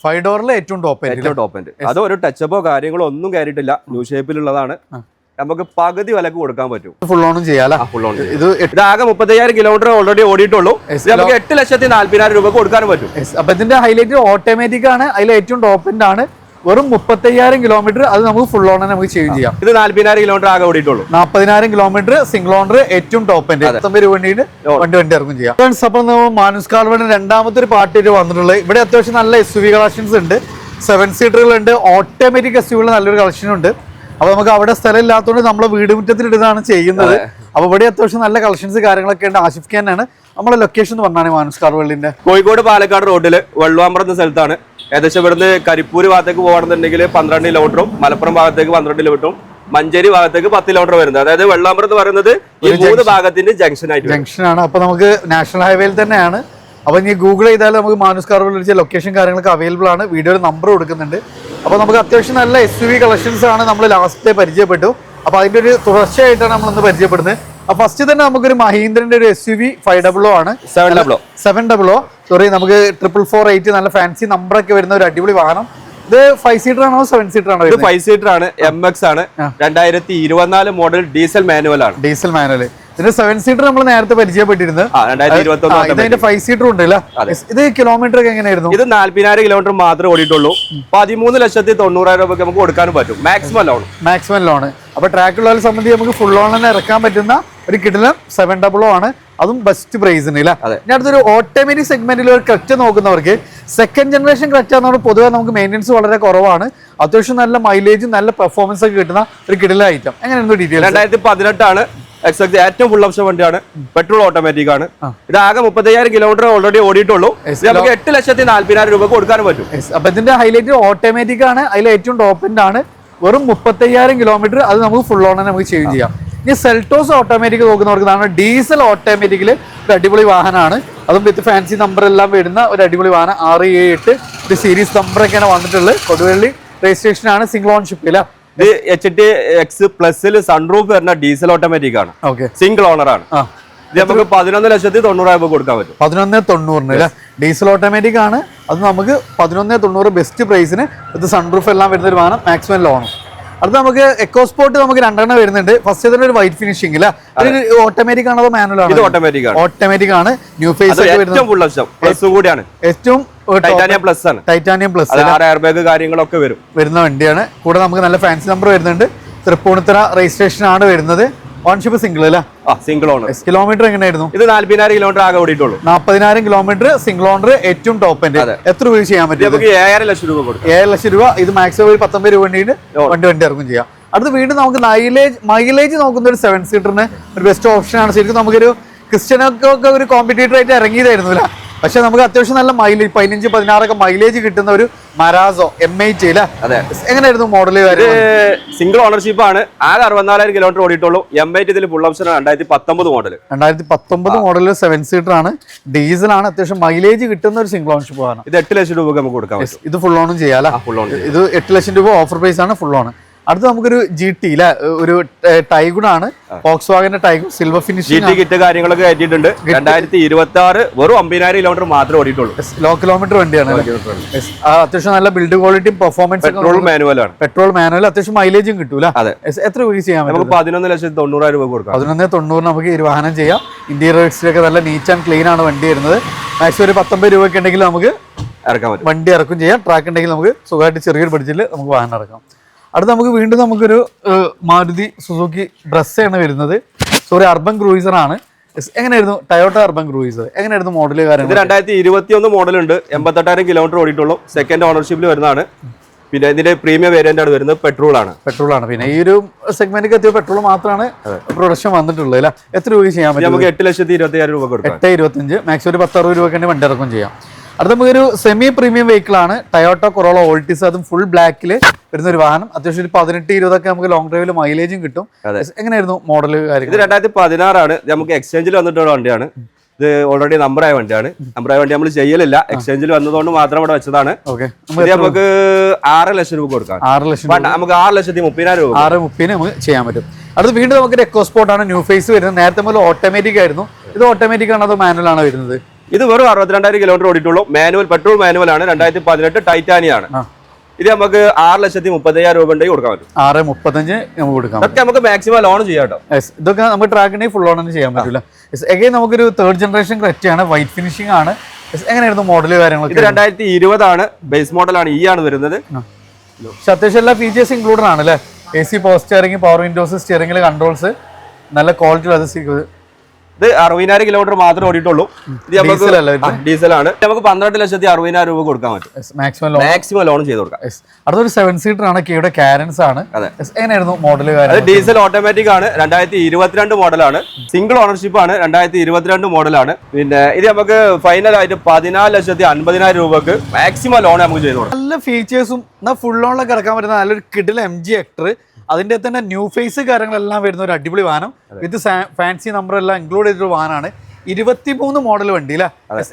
5 ഡോറിലെ ഏറ്റവും top end. അത് ഒരു ടച്ചപ്പോ കാര്യങ്ങളോ ഒന്നും കയറിയിട്ടില്ല. ന്യൂ ഷേപ്പിലുള്ളതാണ്. നമുക്ക് പകുതി വിലക്ക് കൊടുക്കാൻ പറ്റും. ഫുൾ ഓണും ചെയ്യാം. ഇത് ആകെ 35,000 കിലോമീറ്റർ ഓൾറെഡി ഓടിയിട്ടുള്ളൂ. നമുക്ക് 8,40,000 രൂപ കൊടുക്കാനും പറ്റും. അപ്പൊ ഇതിന്റെ ഹൈലൈറ്റ് ഓട്ടോമാറ്റിക് ആണ്. അതിൽ ഏറ്റവും ടോപ്പ് എൻഡ് ആണ്. വെറും 35,000 കിലോമീറ്റർ. അത് നമുക്ക് ഫുൾ ഓൺ നമുക്ക് ചേഞ്ച് ചെയ്യാം. ഇത് 40,000 കിലോമീറ്റർ ആകെ ഓടിയിട്ടുള്ളൂ. 40,000 കിലോമീറ്റർ സിംഗിൾ ഓണർ ഏറ്റവും ടോപ്പ് എൻഡ്. 50 രൂപ വണ്ടി ഇറക്കും ചെയ്യാം. അപ്പൊ മാനുസ് കാർ വേൾഡ് രണ്ടാമത്തെ ഒരു പാർട്ടി വന്നിട്ടുള്ളത്. ഇവിടെ അത്യാവശ്യം നല്ല SUV കളക്ഷൻസ് ഉണ്ട്. 7 സീറ്ററുകളുണ്ട്. ഓട്ടോമാറ്റിക് SUV നല്ലൊരു കളക്ഷൻ ഉണ്ട്. അപ്പൊ നമുക്ക് അവിടെ സ്ഥലം ഇല്ലാത്തതുകൊണ്ട് നമ്മളെ വീട് മുറ്റത്തിൽ ഇടുന്നതാണ് ചെയ്യുന്നത്. അപ്പൊ ഇവിടെ അത്യാവശ്യം നല്ല കളക്ഷൻസ് കാര്യങ്ങളൊക്കെ ഉണ്ട്. ആഷിഫ് ഖാനാണ് നമ്മുടെ ലൊക്കേഷൻ എന്ന് പറഞ്ഞാൽ മാനുസ് കാർ വേൾഡിന്റെ. കോഴിക്കോട് പാലക്കാട് റോഡില് വെള്ളുവാമ്പ്രം എന്ന സ്ഥലത്താണ്. ഏകദേശം ഇവിടുന്ന് കരിപ്പൂര് ഭാഗത്തേക്ക് പോകണമെന്നുണ്ടെങ്കിൽ 12 കിലോമീറ്ററും, മലപ്പുറം ഭാഗത്തേക്ക് 12 കിലോമീറ്ററും, മഞ്ചേരി ഭാഗത്തേക്ക് 10 കിലോമീറ്റർ വരുന്നത്. അതായത് വെള്ളാമ്പ്രം എന്ന് പറയുന്നത് ഈ 3 ഭാഗത്തിന്റെ ജംഗ്ഷനാണ്. അപ്പൊ നമുക്ക് നാഷണൽ ഹൈവേയിൽ തന്നെയാണ്. അപ്പൊ ഇനി ഗൂഗിൾ ചെയ്താൽ നമുക്ക് മാനുസ് കാർ വേൾഡ് ലൊക്കേഷൻ കാര്യങ്ങളൊക്കെ അവൈലബിൾ ആണ്. വീഡിയോയിൽ നമ്പർ കൊടുക്കുന്നുണ്ട്. അപ്പൊ നമുക്ക് അത്യാവശ്യം നല്ല SUV കളക്ഷൻസ് ആണ് നമ്മൾ ലാസ്റ്റ് പരിചയപ്പെട്ടു. അപ്പൊ അതിന്റെ ഒരു തുടർച്ചയായിട്ടാണ് നമ്മളിന്ന് പരിചയപ്പെടുന്നത്. അപ്പൊ ഫസ്റ്റ് തന്നെ നമുക്കൊരു മഹീന്ദ്രന്റെ ഒരു SUV 500 ആണ്. 700 സോറി, നമുക്ക് 448 നല്ല ഫാൻസി നമ്പറൊക്കെ വരുന്ന ഒരു അടിപൊളി വാഹനം. ഇത് 5 സീറ്റർ ആണോ 7 സീറ്റർ ആണോ? ഇത് 5 സീറ്റർ ആണ്. MX ആണ്. 2024 മോഡൽ ഡീസൽ മാനുവൽ ആണ്. ഇതിന്റെ 7 സീറ്റർ നമ്മൾ നേരത്തെ പരിചയപ്പെട്ടിരുന്നത്. ഇതിന്റെ 5 സീറ്റർ ഉണ്ടല്ലോ. ഇത് കിലോമീറ്റർ ഒക്കെ എങ്ങനെയായിരുന്നു? ഇത് 40,000 കിലോമീറ്റർ മാത്രമേ ഓടിയിട്ടുള്ളൂ. 13,90,000 രൂപയ്ക്ക് നമുക്ക് കൊടുക്കാനും പറ്റും. Maximum loan. അപ്പൊ ട്രാക്കുള്ളവരെ സംബന്ധിച്ച് നമുക്ക് ഫുൾ ഓൺ തന്നെ ഇറക്കാൻ പറ്റുന്ന ഒരു കിടിലം 700 ആണ്. അതും ബെസ്റ്റ് പ്രൈസിന് ഇല്ല. ഇനി അടുത്തൊരു ഓട്ടോമാറ്റിക് സെഗ്മെന്റിൽ ഒരു ക്രെറ്റ നോക്കുന്നവർക്ക് സെക്കൻഡ് ജനറേഷൻ ക്രെറ്റ എന്ന് പറഞ്ഞാൽ പൊതുവെ നമുക്ക് മെയിൻ്റെനൻസ് വളരെ കുറവാണ്. അത്യാവശ്യം നല്ല മൈലേജും നല്ല പെർഫോമൻസ് ഒക്കെ കിട്ടുന്ന ഒരു കിടിലം ഐറ്റം. എങ്ങനെയായിരുന്നു ഡീറ്റെയിൽ? 2018 ആണ്. എക്സാക്ട് ഏറ്റവും ഫുൾ ഓപ്ഷൻ വണ്ടിയാണ്. പെട്രോൾ ഓട്ടോമാറ്റിക് ആണ്. ഇത് ആകെ 35,000 കിലോമീറ്റർ ഓൾറെഡി ഓടിയിട്ടുള്ളൂ. നമുക്ക് 8,40,000 രൂപ കൊടുക്കാനും പറ്റും. അപ്പൊ ഇതിന്റെ ഹൈലൈറ്റ് ഓട്ടോമാറ്റിക് ആണ്. അതിൽ ഏറ്റവും ടോപ്പ് എൻഡ് ആണ്. വെറും 35,000 കിലോമീറ്റർ. അത് നമുക്ക് ഫുൾ ഓൺ നമുക്ക് ചേഞ്ച് ചെയ്യാം. ഇനി സെൽട്ടോസ് ഓട്ടോമാറ്റിക് നോക്കുന്നവർക്ക് ഡീസൽ ഓട്ടോമാറ്റിക്കിൽ ഒരു അടിപൊളി വാഹനമാണ്. അതും വിത്ത് ഫാൻസി നമ്പർ എല്ലാം വരുന്ന ഒരു അടിപൊളി വാഹനം. 678 ഒരു സീരീസ് നമ്പറൊക്കെയാണ് വന്നിട്ടുള്ളത്. കൊടുവള്ളി രജിസ്ട്രേഷൻ ആണ്. സിംഗിൾ ഓൺഷിപ്പ് ഇല്ല. ഇത് HTX പ്ലസിൽ സൺറൂഫ് വരുന്ന ഡീസൽ ഓട്ടോമാറ്റിക് ആണ്. സിംഗിൾ ഓണർ ആണ്. ഇത് നമുക്ക് 11,90,000 രൂപ കൊടുക്കാൻ പറ്റും. 11,90,000 ഡീസൽ ഓട്ടോമാറ്റിക് ആണ്. അത് നമുക്ക് 11,90,000 ബെസ്റ്റ് പ്രൈസിന് ഇത് സൺറൂഫ് എല്ലാം വരുന്ന ഒരു വാഹനം. മാക്സിമം ലോണും. അടുത്ത നമുക്ക് എക്കോസ്പോർട്ട് നമുക്ക് 2 വരുന്നുണ്ട്. ഫസ്റ്റ് തന്നെ ഒരു വൈറ്റ് ഫിനിഷിംഗ് ഇല്ല. ഓട്ടോമാറ്റിക് ആണോ അതോ മാനുവൽ ആണോ? ഓട്ടോമാറ്റിക് ആണ്. ന്യൂ ഫേസ് ഏറ്റവും ടൈറ്റാനിയം പ്ലസ് കാര്യങ്ങളൊക്കെ വരുന്ന വണ്ടിയാണ്. കൂടെ നമുക്ക് നല്ല ഫാൻസി നമ്പർ വരുന്നുണ്ട്. തൃപ്പൂണിത്തുറ രജിസ്ട്രേഷൻ ആണ് വരുന്നത്. ഓൺഷിപ്പ് സിംഗിൾ അല്ല, സിംഗിൾ ഓണർ. കിലോമീറ്റർ എങ്ങനെയായിരുന്നു? ഇത് 40,000 കിലോമീറ്റർ ആകെ ഓടിയിട്ടുള്ളൂ. 40,000 കിലോമീറ്റർ സിംഗിൾ ഓണർ ഏറ്റവും ടോപ്പ് എൻഡ്. എത്ര രൂപ ചെയ്യാൻ പറ്റും? 7,00,000 രൂപ കൊടുക്കും. 7,00,000 രൂപ. ഇത് മാക്സിമം 19 രൂപ വണ്ടി ഇറക്കും ചെയ്യാം. അടുത്ത വീണ്ടും നമുക്ക് മൈലേജ് നോക്കുന്ന ഒരു 7 സീറ്ററിന് ഒരു ബെസ്റ്റ് ഓപ്ഷൻ ആണ്. ശരിക്കും നമുക്കൊരു ക്രിസ്ത്യനൊക്കെ ഒരു കോമ്പറ്റീറ്റർ ആയിട്ട് ഇറങ്ങിയതായിരുന്നു. പക്ഷെ നമുക്ക് അത്യാവശ്യം നല്ല മൈലേജ് 15-16 മൈലേജ് കിട്ടുന്ന ഒരു മരാസോ M8 എങ്ങനെയായിരുന്നു മോഡല്? സിംഗിൾ ഓണർഷിപ്പ് ആണ്. ആകെ 64,000 കിലോമീറ്റർ ഓടിയിട്ടുള്ളൂ. M8 ഇതിൽ ഫുൾ ഓപ്ഷൻ ആണ്. 2019 മോഡൽ. 2019 മോഡല് 7 സീറ്റർ ആണ്. ഡീസൽ ആണ്. അത്യാവശ്യം മൈലേജ് കിട്ടുന്ന ഒരു സിംഗിൾ ഓണർഷിപ്പ് ആണ്. ഇത് 8,00,000 രൂപ നമുക്ക് കൊടുക്കാം. ഇത് ഫുൾ ഓണും ചെയ്യാം. ഇത് 8,00,000 രൂപ ഓഫർ പ്രൈസ് ആണ്. Full on. അടുത്ത നമുക്കൊരു GT ഒരു ടൈഗൺ ആണ്. വോക്സ് വാഗന്റെ ടൈഗൺ സിൽവർ ഫിനിഷിംഗ് കിറ്റ് കാര്യങ്ങളൊക്കെ കയറ്റിയിട്ടുണ്ട്. 2026 വെറും 50,000 കിലോമീറ്റർ മാത്രമേ ഓടിയിട്ടുള്ളൂ. ലോ കിലോമീറ്റർ വണ്ടിയാണ്. അത്യാവശ്യം നല്ല ബിൽഡ് ക്വാളിറ്റിയും പെർഫോമൻസ്. പെട്രോൾ മാനുവൽ ആണ്. Petrol manual. അത്യാവശ്യം മൈലേജും കിട്ടൂല. എത്ര രൂപ ചെയ്യാൻ പറ്റും? 11,90,000 രൂപ കൊടുക്കാം. 11,90,000 നമുക്ക് ഈ വാഹനം ചെയ്യാം. ഇന്റീരിയർസിലൊക്കെ നല്ല നീറ്റ് ആൻഡ് ക്ലീൻ ആണ് വണ്ടി വരുന്നത്. മാക്സിമം ഒരു 19 രൂപയ്ക്ക് ഉണ്ടെങ്കിൽ നമുക്ക് വണ്ടി ഇറക്കും ചെയ്യാം. ട്രാക്ക് ഉണ്ടെങ്കിൽ നമുക്ക് സുഖമായിട്ട് ചെറിയൊരു ബഡ്ജറ്റിൽ നമുക്ക് വാഹനം ഇറക്കാം. അടുത്ത നമുക്ക് വീണ്ടും നമുക്കൊരു മാരുതി സുസുക്കി ബ്രസ്സയാണ് വരുന്നത്. സോറി, അർബൻ ക്രൂയിസർ ആണ്. എങ്ങനെയായിരുന്നു ടയോട്ട അർബൻ ക്രൂയിസർ? എങ്ങനെയായിരുന്നു മോഡല് കാര്യങ്ങൾ? 2021 മോഡലുണ്ട്. 88,000 കിലോമീറ്റർ ഓടിയിട്ടുള്ളൂ. സെക്കൻഡ് ഓണർഷിപ്പിൽ വരുന്നതാണ്. പിന്നെ ഇതിന്റെ പ്രീമിയം വേരിയന്റ് ആണ് വരുന്നത്. പെട്രോൾ ആണ്. പിന്നെ ഈ ഒരു സെഗ്മെന്റിൽ എത്തിയ പെട്രോൾ മാത്രമാണ് പ്രൊഡക്ഷൻ വന്നിട്ടുള്ളത്. എത്ര രൂപ ചെയ്യാൻ പറ്റും? നമുക്ക് 8,25,000 രൂപ കൊടുക്കാം. 8,25,000 മാക്സിമം ഒരു 10-60 രൂപയ്ക്ക് വണ്ടി ഇറക്കും ചെയ്യാം. അടുത്ത നമുക്കൊരു സെമി പ്രീമിയം വെഹിക്കിൾ ആണ്. Toyota corolla Altis. അതും ഫുൾ ബ്ലാക്കിൽ വരുന്ന ഒരു വാഹനം. അത്യാവശ്യം ഒരു 18-20 നമുക്ക് ലോങ് ഡ്രൈവിൽ മൈലേജും കിട്ടും. എങ്ങനെയായിരുന്നു മോഡല് കാര്യങ്ങൾ? ഇത് 2016 ആണ്. നമുക്ക് എക്സ്ചേഞ്ചിൽ വന്നിട്ടുള്ള വണ്ടിയാണ്. ഇത് ഓൾറെഡി നമ്പറായ വണ്ടിയാണ്. നമ്പറായ വണ്ടി നമ്മൾ ചെയ്യലില്ല. എക്സ്ചേഞ്ചിൽ വന്നതുകൊണ്ട് മാത്രം ഇവിടെ വെച്ചതാണ്. നമുക്ക് 6,00,000 രൂപ കൊടുക്കാം. 6,00,000 നമുക്ക് 6,30,000 രൂപ. 6,30,000 നമുക്ക് ചെയ്യാൻ പറ്റും. അടുത്ത് വീണ്ടും നമുക്ക് എക്കോസ്പോർട്ട് ആണ്. ന്യൂ ഫേസ് വരുന്നത്. നേരത്തെ മുതൽ ഓട്ടോമാറ്റിക് ആയിരുന്നു. ഇത് ഓട്ടോമാറ്റിക് ആണോ അതോ മാനുവൽ ആണോ വരുന്നത്? ഇത് വെറും 62,000 കിലോമീറ്റർ ഓടിയിട്ടുള്ളൂ. മാനുവൽ പെട്രോൾ മാനുവൽ ആണ്. 2018 ടൈറ്റാനിയം ആണ്. ഇത് നമുക്ക് 6,35,000 രൂപ ഉണ്ടെങ്കിൽ കൊടുക്കാൻ പറ്റും. 6,35 നമുക്ക് കൊടുക്കാം. ഇതൊക്കെ നമുക്ക് മാക്സിമം ലോൺ ചെയ്യാം കേട്ടോ. ഇതൊക്കെ നമുക്ക് ട്രാക്കിനെ ഫുൾ ഓൺ ചെയ്യാൻ പറ്റില്ല. എഗൈൻ നമുക്കൊരു 3rd ജനറേഷൻ ക്രെറ്റയാണ്, വൈറ്റ് ഫിനിഷിംഗ് ആണ്. എങ്ങനെയായിരുന്നു മോഡല് കാര്യങ്ങളൊക്കെ? ഇത് 2020 ആണ്, ബേസ് മോഡലാണ്, ഈ ആണ് വരുന്നത്. പക്ഷെ അത്യാവശ്യം എല്ലാ ഫീച്ചേഴ്സ് ഇൻക്ലൂഡഡ് ആണ് അല്ലേ? AC power steering, power windows, സ്റ്റിയറിംഗിൽ കൺട്രോൾസ്, നല്ല ക്വാളിറ്റി അത്. ഇത് 60,000 കിലോമീറ്റർ മാത്രമേ ഓടിയിട്ടുള്ളൂ. ഇത് നമുക്ക് ഡീസൽ ആണ്. നമുക്ക് 12,60,000 രൂപ കൊടുക്കാൻ പറ്റും. മാക്സിമം ലോൺ ചെയ്ത് കൊടുക്കാം. അടുത്തൊരു 7 സീറ്റർ ആണ്, കെയുടെ കാരൻസ് ആണ്. എങ്ങനെയായിരുന്നു മോഡല്? ഡീസൽ ഓട്ടോമാറ്റിക് ആണ്, 2022 മോഡലാണ്. സിംഗിൾ ഓണർഷിപ്പ് ആണ്, 2022 മോഡലാണ്. പിന്നെ ഇത് നമുക്ക് ഫൈനൽ ആയിട്ട് 14,50,000 രൂപക്ക് മാക്സിമം ലോൺ നമുക്ക് ചെയ്ത് കൊടുക്കാം. നല്ല ഫീച്ചേഴ്സും ഫുൾ ഓണിലൊക്കെ ഇറക്കാൻ പറ്റുന്ന നല്ലൊരു കിഡിൽ MG ഹെക്ടർ. അതിന്റെ തന്നെ ന്യൂ ഫേസ് കാര്യങ്ങളെല്ലാം വരുന്ന ഒരു അടിപൊളി വാഹനം. വിത്ത് ഫാൻസി നമ്പർ എല്ലാം ഇൻക്ലൂഡ് ചെയ്തൊരു വാഹനമാണ്. 23 മോഡൽ വണ്ടി അല്ലേ?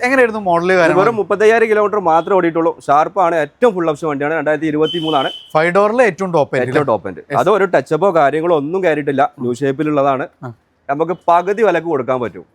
എങ്ങനെയായിരുന്നു മോഡല്? വെറും 35,000 കിലോമീറ്റർ മാത്രമേ ഓടിയിട്ടുള്ളൂ. ഷാർപ്പാണ്, ഏറ്റവും ഫുൾ ഓപ്ഷൻ വണ്ടിയാണ്. 2023 ആണ്. 5 ഡോറിലെ ഏറ്റവും ടോപ്പ് എൻഡ്. അത് ഒരു ടച്ചപ്പോ കാര്യങ്ങളോ ഒന്നും കയറിയിട്ടില്ല. ന്യൂ ഷേപ്പിലുള്ളതാണ്. നമുക്ക് പകുതി വിലക്ക് കൊടുക്കാൻ പറ്റും.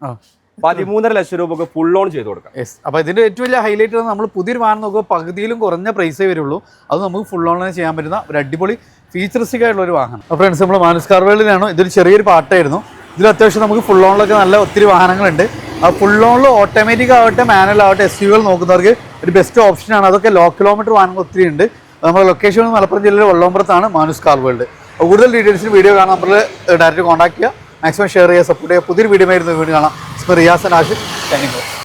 13.5 ലക്ഷം രൂപക്ക് ഫുൾ ലോൺ ചെയ്ത് കൊടുക്കാം. അപ്പൊ ഇതിന്റെ ഏറ്റവും വലിയ ഹൈലൈറ്റ് നമ്മൾ പുതിയൊരു വാഹനം നോക്കുമ്പോൾ പകുതിയിലും കുറഞ്ഞ പ്രൈസേ വരുള്ളൂ. അത് നമുക്ക് ഫുൾ ഓണിൽ ചെയ്യാൻ പറ്റുന്ന ഒരു അടിപൊളി ഫീച്ചറിസ്റ്റിക് ആയിട്ടുള്ള ഒരു വാഹനം. അപ്പോൾ ഫ്രണ്ട്സ്, നമ്മൾ മാനുസ് കാർ വേൾഡിലാണ്. ഇതൊരു ചെറിയൊരു പാർട്ടായിരുന്നു. ഇതിൽ അത്യാവശ്യം നമുക്ക് ഫുൾ ഓണിലൊക്കെ നല്ല ഒത്തിരി വാഹനങ്ങളുണ്ട്. ആ ഫുൾ ഓണിൽ ഓട്ടോമാറ്റിക് ആവട്ടെ മാനുവൽ ആവട്ടെ SUV നോക്കുന്നവർക്ക് ഒരു ബെസ്റ്റ് ഓപ്ഷനാണ്. അതൊക്കെ ലോ കിലോമീറ്റർ വാഹനങ്ങൾ ഒത്തിരി ഉണ്ട്. നമ്മുടെ ലൊക്കേഷൻ മലപ്പുറം ജില്ലയിലെ വള്ളോമ്പുറത്താണ് മാനുസ് കാർ വേൾഡ്. കൂടുതൽ ഡീറ്റെയിൽസിന് വീഡിയോ കാണാൻ നമ്മൾ ഡയറക്റ്റ് കോൺടാക്ട് ചെയ്യുക. മാക്സിമം ഷെയർ ചെയ്യുക, സപ്പോർട്ട് ചെയ്യുക. പുതിയൊരു വീഡിയോ ആയിരുന്നു വീഡിയോ കാണാം. റിയാസ് ആഷിഖ്. Thank U.